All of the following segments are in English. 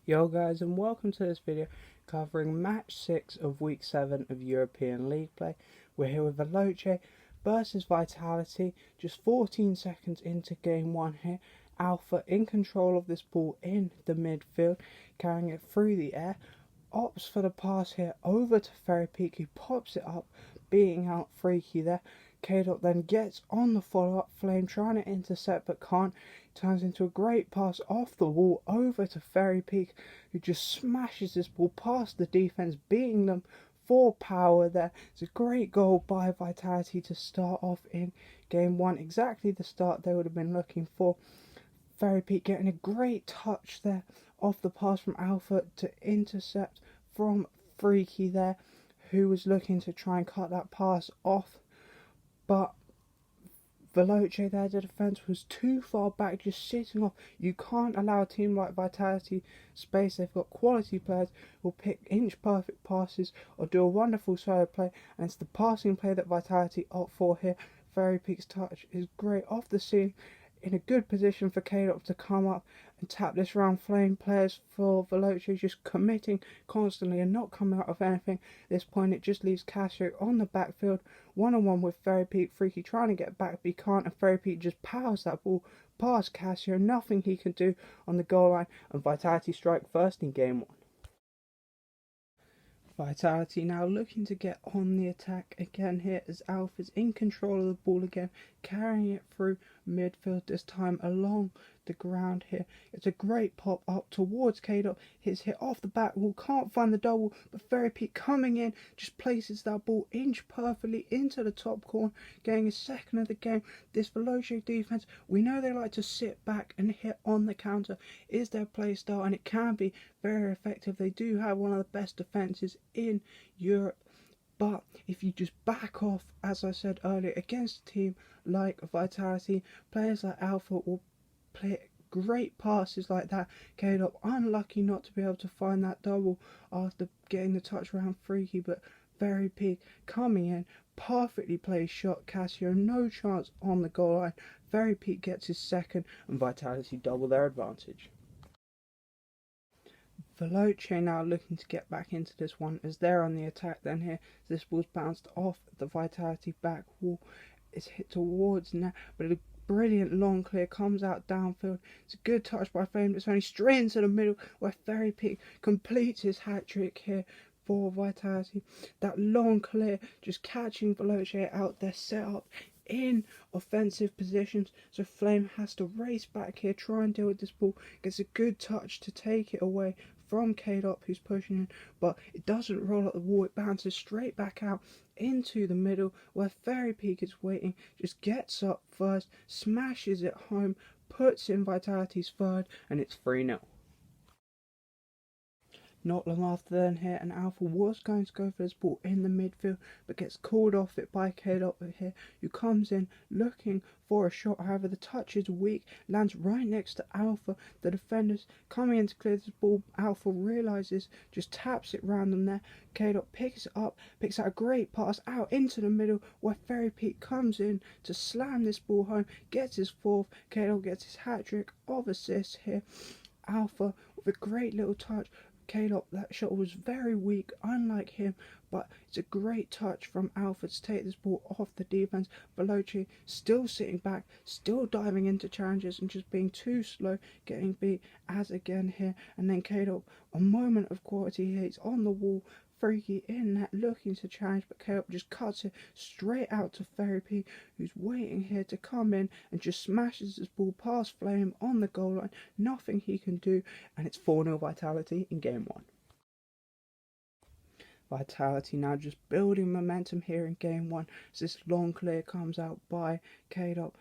Yo guys, and welcome to this video covering match 6 of week 7 of European League play. We're here with Veloce versus Vitality, just 14 seconds into game 1 here. Alpha in control of this ball in the midfield, carrying it through the air, opts for the pass here over to Ferry Peak, who pops it up, beating out Freaky there. K-Dot then gets on the follow-up, Flame trying to intercept but can't. Turns into a great pass off the wall over to Ferry Peak, who just smashes this ball past the defence, beating them for power there. It's a great goal by Vitality to start off in game 1, exactly the start they would have been looking for. Ferry Peak getting a great touch there off the pass from Alpha to intercept from Freaky there, who was looking to try and cut that pass off. But Veloce there, the defence was too far back, just sitting off. You can't allow a team like Vitality space. They've got quality players who will pick inch perfect passes or do a wonderful solo play, and it's the passing play that Vitality opt for here. Ferry Peak's touch is great off the scene, in a good position for K-Dot to come up and tap this round. Flame players for Veloce just committing constantly and not coming out of anything. At this point it just leaves Casio on the backfield, one-on-one with Ferry Peak. Freaky trying to get back but he can't, and Ferry Peak just powers that ball past Casio. Nothing he can do on the goal line, and Vitality strike first in game 1. Vitality now looking to get on the attack again here as Alpha's in control of the ball again, carrying it through midfield, this time along the ground here. It's a great pop up towards K-Dot, hits hit off the back wall, can't find the double, but Ferry Peak coming in just places that ball inch perfectly into the top corner, getting his second of the game. This Veloce defence, we know they like to sit back and hit on the counter, is their play style, and it can be very effective. They do have one of the best defences in Europe, but if you just back off, as I said earlier, against a team like Vitality, players like Alpha will play great passes like that. K-Dot unlucky not to be able to find that double after getting the touch around Freaky, but Ferry Peak coming in, perfectly placed shot. Casio no chance on the goal line. Ferry Peak gets his second and Vitality double their advantage. Veloce now looking to get back into this one as they're on the attack then here. This ball's bounced off the Vitality back wall. It's hit towards net, but a brilliant long clear comes out downfield. It's a good touch by Flame. It's only straight into the middle where Ferry Peak completes his hat trick here for Vitality. That long clear just catching Veloce out there, set up in offensive positions, so Flame has to race back here, try and deal with this ball. Gets a good touch to take it away from K-Dot, who's pushing in, but it doesn't roll up the wall. It bounces straight back out into the middle where Ferry Peak is waiting, just gets up first, smashes it home, puts in Vitality's third, and it's 3-0. Not long after then here, and Alpha was going to go for this ball in the midfield, but gets called off it by K-Dot here, who comes in looking for a shot. However, the touch is weak, lands right next to Alpha. The defenders coming in to clear this ball. Alpha realises, just taps it round them there. K-Dot picks it up, picks out a great pass out into the middle where Ferry Peak comes in to slam this ball home, gets his fourth. K-Dot gets his hat trick of assists here. Alpha with a great little touch. K-Dot, that shot was very weak, unlike him, but it's a great touch from Alpha to take this ball off the defence. Veloce still sitting back, still diving into challenges and just being too slow, getting beat as again here. And then K-Dot, a moment of quality here, he's on the wall. Freaky in that looking to challenge, but K-Dot just cuts it straight out to Ferry Peak, who's waiting here to come in and just smashes this ball past Flame on the goal line. Nothing he can do, and it's 4-0 Vitality in game 1. Vitality now just building momentum here in game 1 as this long clear comes out by K-Dot.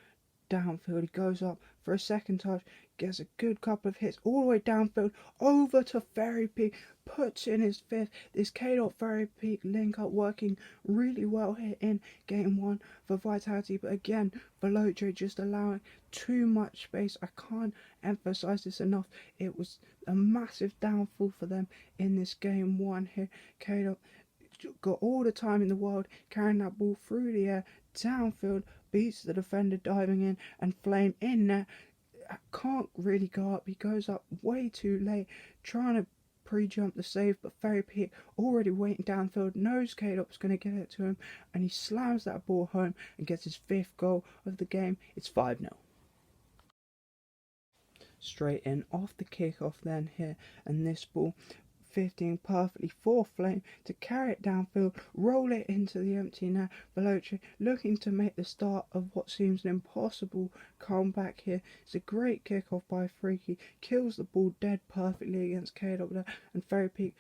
Downfield, he goes up for a second touch, gets a good couple of hits all the way downfield over to Ferry Peak, puts in his fifth. This K-Dot Ferry Peak link up working really well here in game 1 for Vitality, but again Veloce just allowing too much space. I can't emphasize this enough. It was a massive downfall for them in this game 1 here. K-Dot got all the time in the world, carrying that ball through the air, downfield, beats the defender diving in, and Flame in there can't really go up. He goes up way too late, trying to pre-jump the save, but Ferry Peak already waiting downfield, knows K-Dop's going to get it to him, and he slams that ball home and gets his 5th goal of the game. It's 5-0. Straight in off the kickoff then here, and this ball 15 perfectly for Flame to carry it downfield, roll it into the empty net. Veloce looking to make the start of what seems an impossible comeback here. It's a great kickoff by Freaky, kills the ball dead perfectly against K-Dop there, and Ferry Peak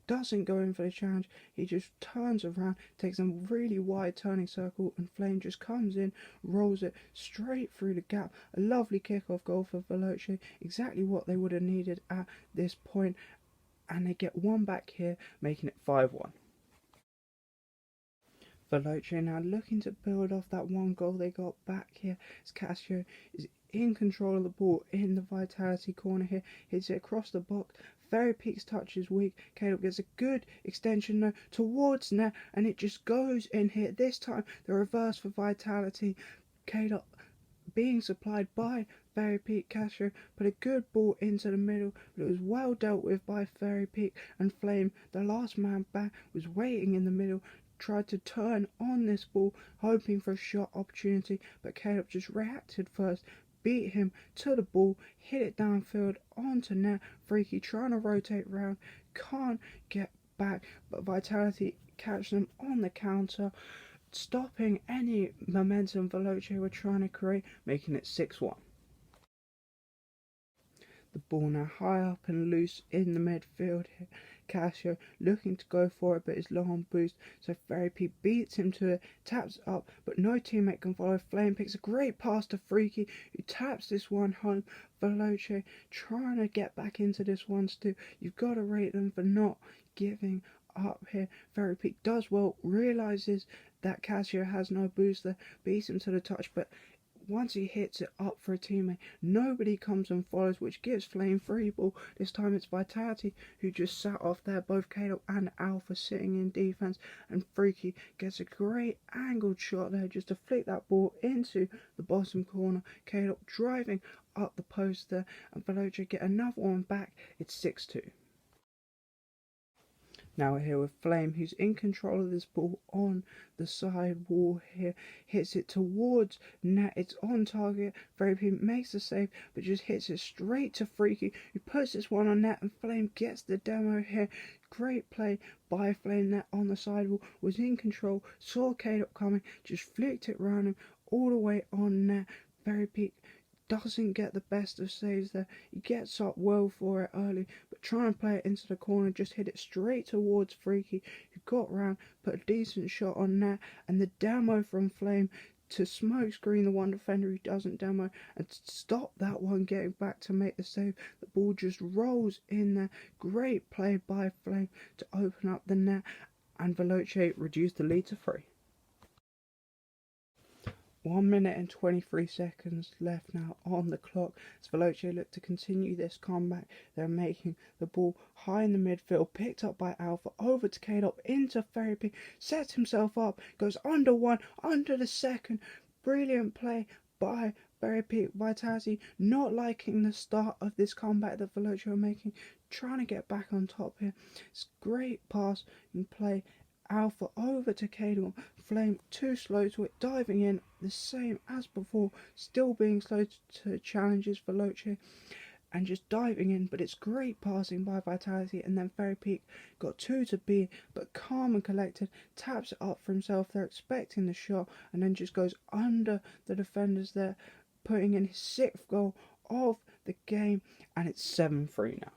doesn't go in for the challenge. He just turns around, takes a really wide turning circle, and Flame just comes in, rolls it straight through the gap. A lovely kickoff goal for Veloce, exactly what they would have needed at this point, and they get one back here, making it 5-1. Veloce now looking to build off that one goal they got back here, as Casio is in control of the ball in the Vitality corner here, hits it across the box. Ferry Peak's touch is weak. Caleb gets a good extension though towards net, and it just goes in here. This time the reverse for Vitality. Caleb being supplied by Ferry Peak. Casio put a good ball into the middle, but it was well dealt with by Ferry Peak, and Flame, the last man back, was waiting in the middle, tried to turn on this ball, hoping for a shot opportunity, but Caleb just reacted first, beat him to the ball, hit it downfield onto net. Freaky trying to rotate round, can't get back, but Vitality catch them on the counter, stopping any momentum Veloce were trying to create, making it 6-1. The ball now high up and loose in the midfield here. Casio looking to go for it, but is low on boost, so Ferry P beats him to it, taps it up, but no teammate can follow. Flame picks a great pass to Freaky, who taps this one home. Veloce trying to get back into this one still. You've got to rate them for not giving up here. Ferry P does well, realises that Casio has no booster, beats him to the touch, but once he hits it up for a teammate, nobody comes and follows, which gives Flame free ball. This time it's Vitality who just sat off there, both Caleb and Alpha sitting in defence, and Freaky gets a great angled shot there just to flick that ball into the bottom corner. Caleb driving up the post there, and Veloce get another one back. It's 6-2. Now we're here with Flame, who's in control of this ball on the side wall here. Hits it towards net. It's on target. Ferry P makes the save, but just hits it straight to Freaky, who puts this one on net, and Flame gets the demo here. Great play by Flame there on the side wall. Was in control, saw Caleb coming, just flicked it round him all the way on net. Ferry P doesn't get the best of saves there. He gets up well for it early, but trying to play it into the corner, just hit it straight towards Freaky, who got round, put a decent shot on net, and the demo from Flame to smoke screen the one defender who doesn't demo and stop that one getting back to make the save. The ball just rolls in there. Great play by Flame to open up the net, and Veloce reduced the lead to 3. 1 minute and 23 seconds left now on the clock as Veloce look to continue this comeback. They're making the ball high in the midfield, picked up by Alpha, over to K-Dop, into Ferry P, sets himself up, goes under one, under the second. Brilliant play by Ferry P. Vitality not liking the start of this comeback that Veloce are making, trying to get back on top here. It's great pass and play. Alpha over to K-Dop, Flame too slow to it, diving in the same as before, still being slow to challenges for Veloce and just diving in, but it's great passing by Vitality, and then Ferry Peak got 2 to B, but calm and collected, taps it up for himself. They're expecting the shot, and then just goes under the defenders there, putting in his 6th goal of the game, and it's 7-3 now.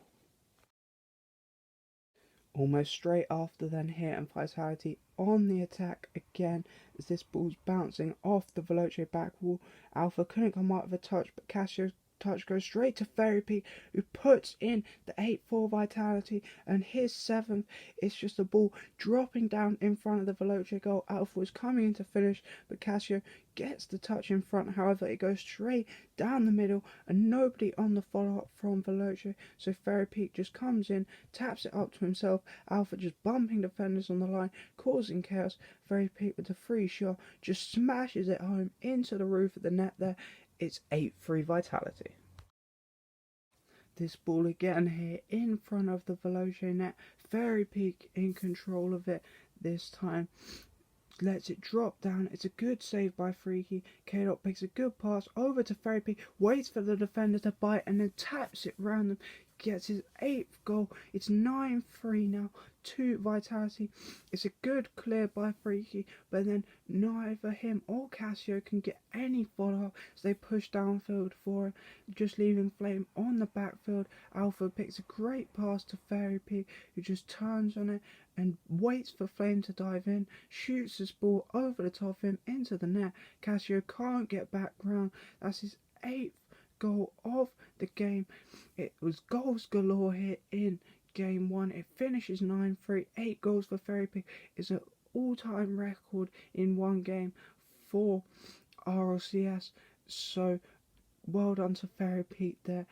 Almost straight after then here, and Vitality on the attack again as this ball's bouncing off the Veloce back wall. Alpha couldn't come out of a touch, but Casio's touch goes straight to Ferry P, who puts in the 8-4 Vitality, and his 7th. It's just a ball dropping down in front of the Veloce goal. Alpha was coming in to finish, but Casio gets the touch in front. However, it goes straight down the middle, and nobody on the follow-up from Veloce, so Ferry Peak just comes in, taps it up to himself. Alpha just bumping defenders on the line, causing chaos. Ferry Peak with a free shot just smashes it home into the roof of the net there. It's 8-3 Vitality. this ball again here in front of the Veloce net. Fairy Peak in control of it this time. Lets it drop down. It's a good save by Freaky. K-Dot picks a good pass over to Fairy Peak, waits for the defender to bite and then taps it round them. Gets his 8th goal. It's 9-3 now to Vitality. It's a good clear by Freaky, but then neither him or Casio can get any follow-up as they push downfield for him, just leaving Flame on the backfield. Alpha picks a great pass to Fairy Peak, who just turns on it and waits for Flame to dive in, shoots this ball over the top of him into the net. Casio can't get back round. That's his 8th goal of the game. It was goals galore here in game 1. It finishes 9-3. 8 goals for Fairy Peak is an all-time record in one game for RLCS. So well done to Fairy Peak there.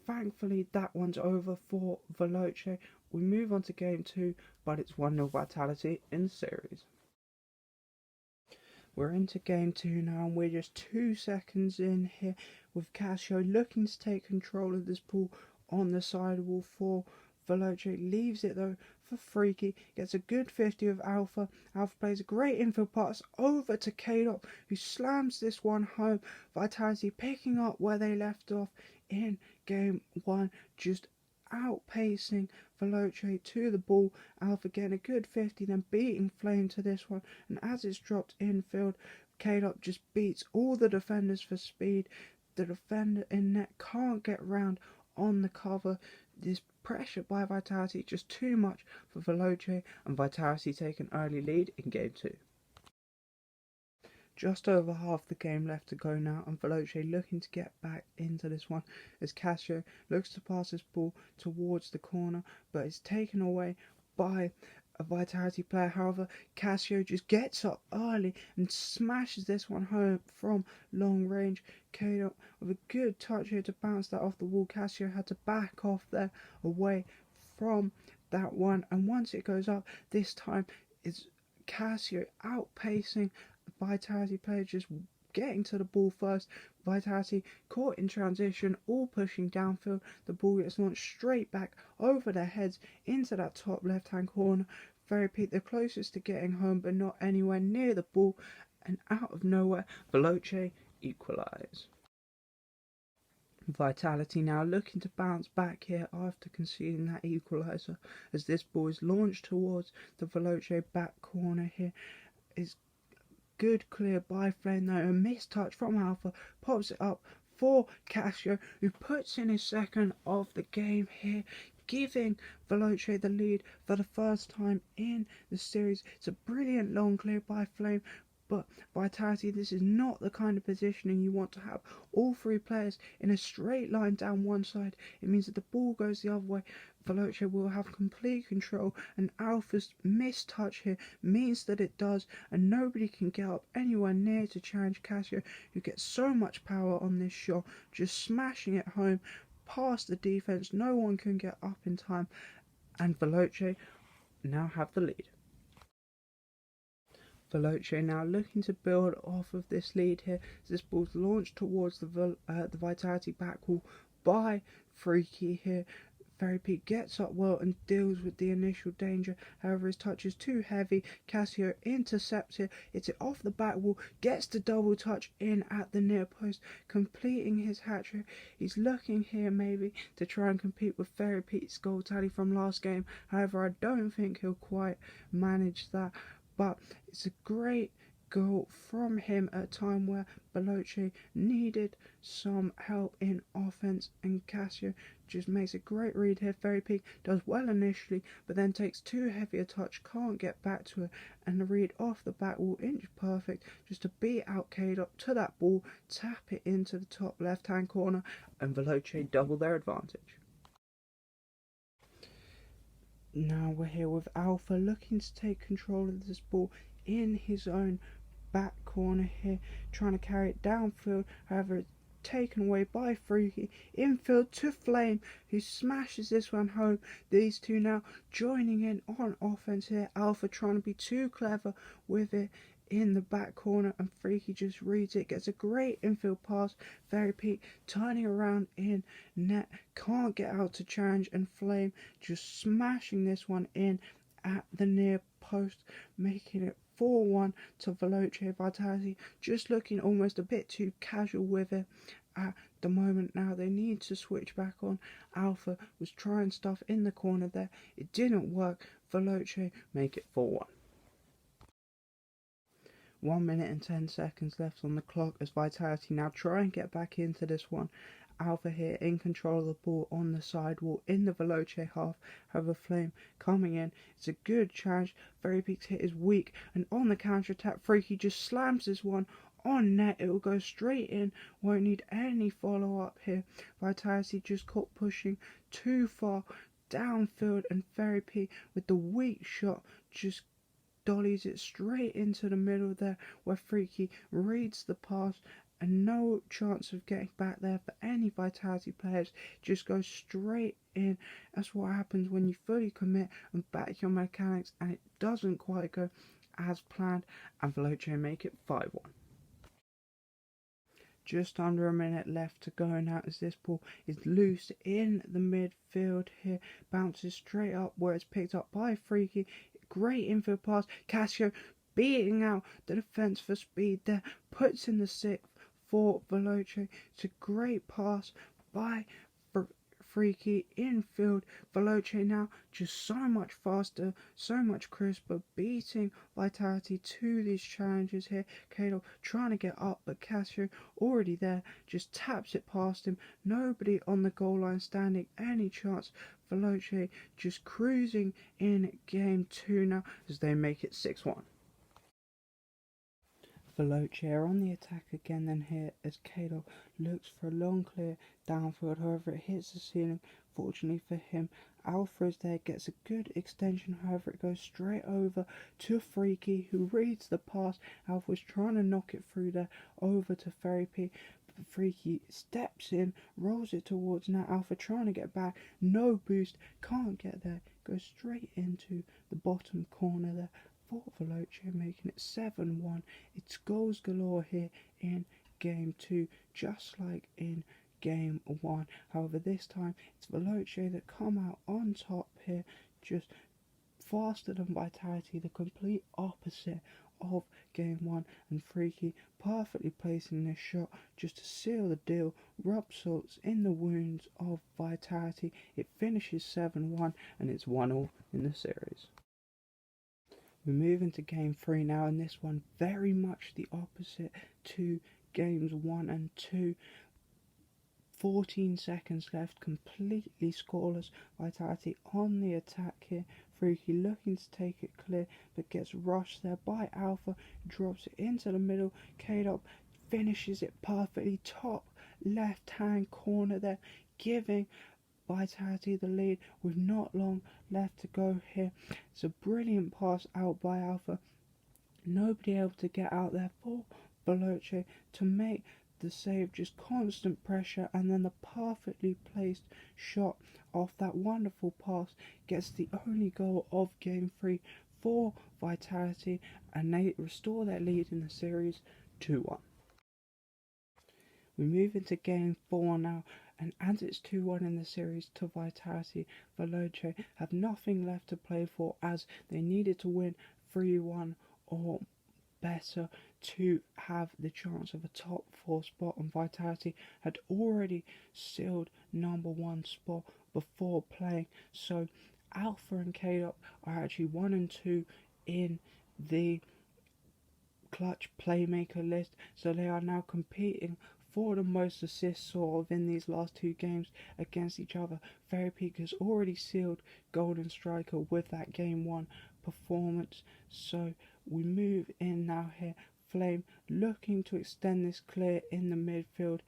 Thankfully that one's over for Veloce. We move on to game 2, but it's 1-0 Vitality in the series. We're into game 2 now, and we're just 2 seconds in here with Casio looking to take control of this ball on the sidewall for Veloce. Leaves it though for Freaky. Gets a good 50 of Alpha. Alpha plays a great infield pass over to K-Dot, who slams this one home. Vitality picking up where they left off in game 1, just outpacing Veloce to the ball. Alpha getting a good 50, then beating Flame to this one, and as it's dropped infield, K-Dot just beats all the defenders for speed. The defender in net can't get round on the cover. This pressure by Vitality just too much for Veloce, and Vitality take an early lead in game 2. Just over half the game left to go now, and Veloce looking to get back into this one as Casio looks to pass this ball towards the corner, but it's taken away by a Vitality player. However, Casio just gets up early and smashes this one home from long range. K-Dot with a good touch here to bounce that off the wall. Casio had to back off there away from that one, and once it goes up, this time it's Casio outpacing Vitality player, just getting to the ball first. Vitality caught in transition, all pushing downfield. The ball gets launched straight back over their heads into that top left hand corner. Fairy Peak the closest to getting home, but not anywhere near the ball, and out of nowhere Veloce equalise. Vitality now looking to bounce back here after conceding that equaliser, as this ball is launched towards the Veloce back corner here. Is good clear by Flame though, a missed touch from Alpha, pops it up for Casio, who puts in his 2nd of the game here, giving Veloce the lead for the first time in the series. It's a brilliant long clear by Flame, but Vitality, this is not the kind of positioning you want to have all 3 players in a straight line down one side. It means that the ball goes the other way. Veloce will have complete control, and Alpha's missed touch here means that it does, and nobody can get up anywhere near to challenge Casio, who gets so much power on this shot, just smashing it home past the defense. No one can get up in time, and Veloce now have the lead. Veloce now looking to build off of this lead here. This ball's launched towards the Vitality back wall by Freaky here. Fairy Peak gets up well and deals with the initial danger. However, his touch is too heavy. Casio intercepts it, hits it off the back wall, gets the double touch in at the near post, completing his hat-trick. He's looking here maybe to try and compete with Fairy Peak's goal tally from last game. However, I don't think he'll quite manage that. But it's a great goal from him at a time where Veloce needed some help in offense, and Casio just makes a great read here. Fairy Peak does well initially, but then takes too heavy a touch, can't get back to it, and the read off the back wall, inch perfect, just to beat out K-Dot to that ball, tap it into the top left hand corner, and Veloce double their advantage. Now we're here with Alpha looking to take control of this ball in his own back corner here, trying to carry it downfield. However, it's taken away by Freaky. Infield to Flame, who smashes this one home. These two now joining in on offense here. Alpha trying to be too clever with it in the back corner, and Freaky just reads it, gets a great infield pass. Fairy Peak turning around in net, can't get out to challenge, and Flame just smashing this one in at the near post, making it 4-1 to Veloce. Vitality just looking almost a bit too casual with it at the moment. Now they need to switch back on. Alpha was trying stuff in the corner there, it didn't work. Veloce make it 4-1. 1 minute and 10 seconds left on the clock as Vitality now try and get back into this one. Alpha here in control of the ball on the sidewall in the Veloce half. However, Flame coming in. It's a good challenge. Very Peak's hit is weak, and on the counter attack, Freaky just slams this one on net. It will go straight in. Won't need any follow up here. Vitality just caught pushing too far downfield, and Fairy Peak with the weak shot just dollies it straight into the middle there, where Freaky reads the pass, and no chance of getting back there for any Vitality players. Just goes straight in. That's what happens when you fully commit and back your mechanics, and it doesn't quite go as planned, and Veloce make it 5-1. Just under a minute left to go now as this ball is loose in the midfield here. Bounces straight up where it's picked up by Freaky. Great infield pass. Casio beating out the defence for speed there. Puts in the 6th for Veloce. It's a great pass by Freaky infield. Veloce now just so much faster, so much crisper, beating Vitality to these challenges here. Kalo trying to get up, but Casio already there, just taps it past him. Nobody on the goal line standing any chance. Veloce just cruising in game 2 now as they make it 6-1. Veloce are on the attack again then here as Kalo looks for a long clear downfield. However, it hits the ceiling. Fortunately for him, Alpha is there, gets a good extension. However, it goes straight over to Freaky, who reads the pass. Alpha was trying to knock it through there over to Fairy P. Freaky steps in, rolls it towards now. Alpha trying to get back, no boost, can't get there, goes straight into the bottom corner there for Veloce, making it 7-1. It's goals galore here in game 2, just like in game 1. However, this time it's Veloce that come out on top here, just faster than Vitality, the complete opposite of game 1, and Freaky perfectly placing this shot just to seal the deal, rub salts in the wounds of Vitality. It finishes 7-1 and it's 1-1 in the series. We move into game 3 now, and this one very much the opposite to games 1 and 2. 14 seconds left, completely scoreless. Vitality on the attack here. Freaky looking to take it clear, but gets rushed there by Alpha, drops it into the middle. K-Dop finishes it perfectly, top left hand corner there, giving Vitality the lead with not long left to go here. It's a brilliant pass out by Alpha. Nobody able to get out there for Veloce to make the save, just constant pressure, and then the perfectly placed shot off that wonderful pass gets the only goal of game 3 for Vitality, and they restore their lead in the series 2-1. We move into game 4 now, and as it's 2-1 in the series to Vitality, Veloce have nothing left to play for as they needed to win 3-1 or better to have the chance of a top 4 spot, and Vitality had already sealed number 1 spot before playing. So Alpha and K-Dop are actually 1 and 2 in the clutch playmaker list, so they are now competing for the most assists sort of in these last 2 games against each other. Fairy Peak has already sealed Golden Striker with that game 1 performance, so we move in now here. Flame looking to extend this clear in the midfield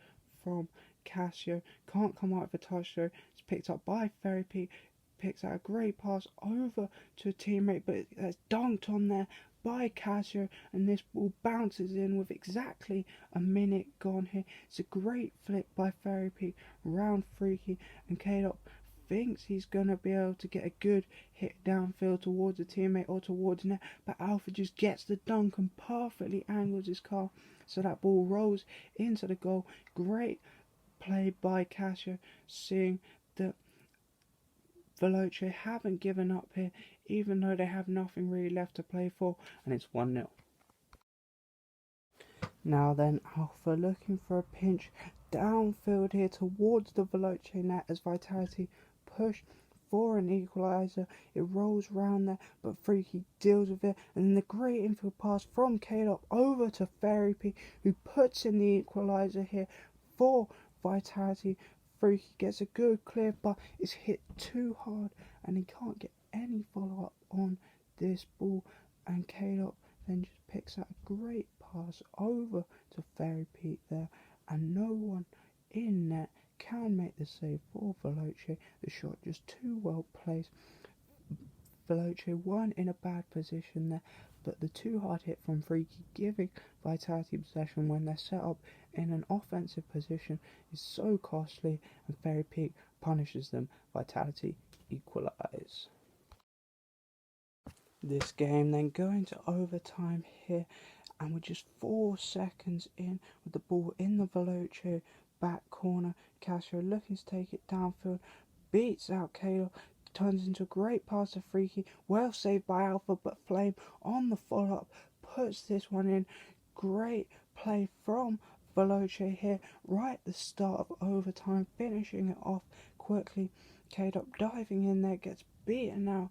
from Casio, can't come out with a touch though. It's picked up by Fairy Peak, picks out a great pass over to a teammate, but it's dunked on there by Casio, and this ball bounces in with exactly a minute gone here. It's a great flick by Fairy Peak round Freaky, and K-Dop thinks he's going to be able to get a good hit downfield towards a teammate or towards net, but Alpha just gets the dunk and perfectly angles his car so that ball rolls into the goal. Great play by Casio, seeing that Veloce haven't given up here, even though they have nothing really left to play for, and it's 1-0. Now then, Alpha looking for a pinch downfield here towards the Veloce net as Vitality push for an equaliser. It rolls round there, but Freaky deals with it, and then the great infield pass from K-Dot over to Fairy P, who puts in the equaliser here for Vitality. Freaky gets a good clear, but it's hit too hard, and he can't get any follow-up on this ball, and K-Dot then just picks out a great pass over to Fairy Pete there, and no one in net can make the save for Veloce. The shot just too well placed. Veloce weren't in a bad position there, but the too hard hit from Freaky giving Vitality possession when they're set up in an offensive position is so costly, and Fairy Pete punishes them. Vitality equalise. This game then going to overtime here, and we're just 4 seconds in with the ball in the Veloce back corner. Casio looking to take it downfield, beats out Kalo, turns into a great pass to Freaky, well saved by Alpha, but Flame on the follow-up puts this one in. Great play from Veloce here, right at the start of overtime, finishing it off quickly. K-Dop diving in there, gets beaten out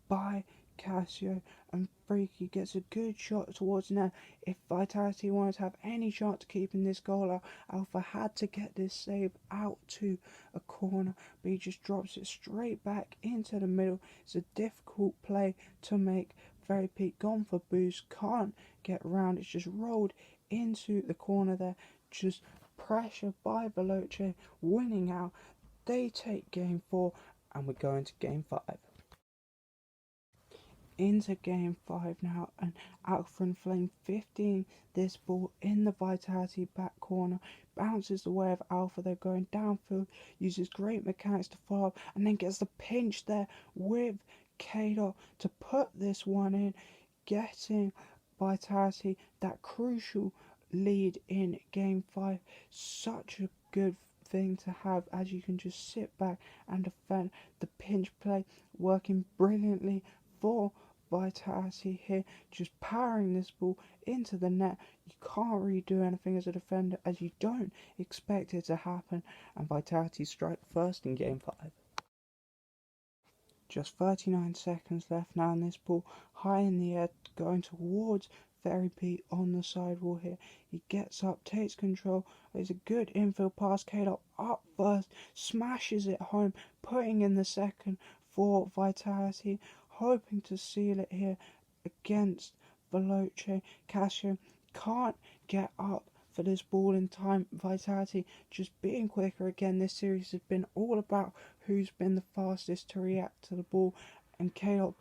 by Casio, and Freaky gets a good shot towards net. If Vitality wanted to have any chance of keeping this goal out, Alpha had to get this save out to a corner, but he just drops it straight back into the middle. It's a difficult play to make. Very Pete gone for boost, can't get round, it's just rolled into the corner there. Just pressure by Veloce, winning out. They take game 4, and we're going to game 5. Into game 5 now, and Alpha and Flame 15 this ball in the Vitality back corner, bounces the way of Alpha. They're going downfield, uses great mechanics to follow up, and then gets the pinch there with K-Dot to put this one in, getting Vitality that crucial lead in game 5. Such a good thing to have, as you can just sit back and defend. The pinch play working brilliantly for Vitality here, just powering this ball into the net. You can't really do anything as a defender, as you don't expect it to happen, and Vitality strike first in game 5. Just 39 seconds left now, and this ball high in the air going towards Fairy Pete on the sidewall here. He gets up, takes control. There's a good infield pass. K-Dot up first, smashes it home, putting in the second for Vitality, hoping to seal it here against Veloce. Casio can't get up for this ball in time. Vitality just being quicker again. This series has been all about who's been the fastest to react to the ball, and K-Dot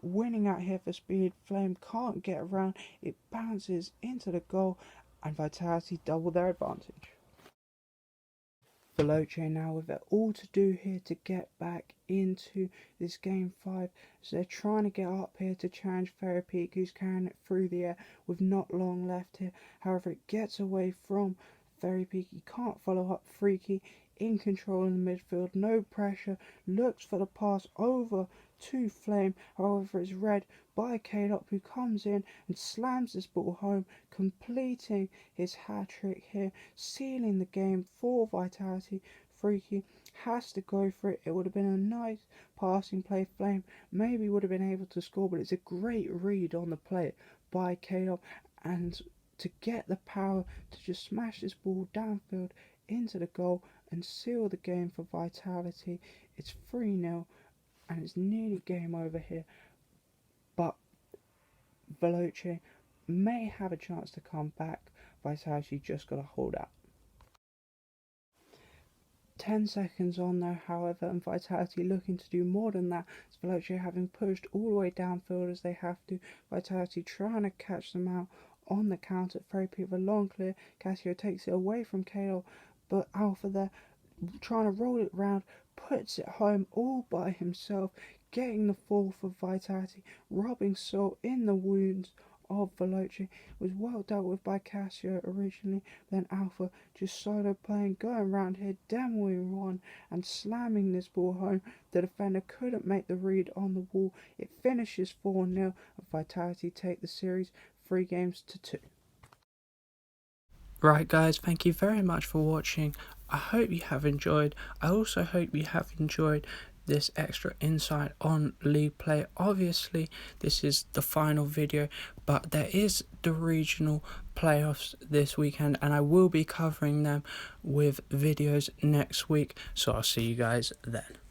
winning out here for speed. Flame can't get around, it bounces into the goal, and Vitality double their advantage. Veloce now with it all to do here to get back into this game 5. So they're trying to get up here to challenge Fairy Peak, who's carrying it through the air with not long left here. However, it gets away from Fairy Peak. He can't follow up. Freaky in control in the midfield, no pressure, looks for the pass over to Flame. However, it's read by K-Dop, who comes in and slams this ball home, completing his hat-trick here, sealing the game for Vitality. Freaky has to go for it. It would have been a nice passing play. Flame maybe would have been able to score, but it's a great read on the play by K-Dop, and to get the power to just smash this ball downfield into the goal and seal the game for Vitality. It's 3-0, and it's nearly game over here, but Veloce may have a chance to come back. Vitality just got to hold out. 10 seconds on though, however, and Vitality looking to do more than that. It's Veloce having pushed all the way downfield as they have to. Vitality trying to catch them out on the counter. Therapy with a long clear. Casio takes it away from KO, but Alpha there trying to roll it round, puts it home all by himself, getting the 4th of Vitality, rubbing salt in the wounds of Veloce. Was well dealt with by Casio originally, then Alpha just solo playing, going around here, demoing one and slamming this ball home. The defender couldn't make the read on the wall. It finishes 4-0 and Vitality take the series 3-2. Right guys, thank you very much for watching. I hope you have enjoyed. I also hope you have enjoyed this extra insight on league play. Obviously this is the final video, but there is the regional playoffs this weekend and I will be covering them with videos next week, so I'll see you guys then.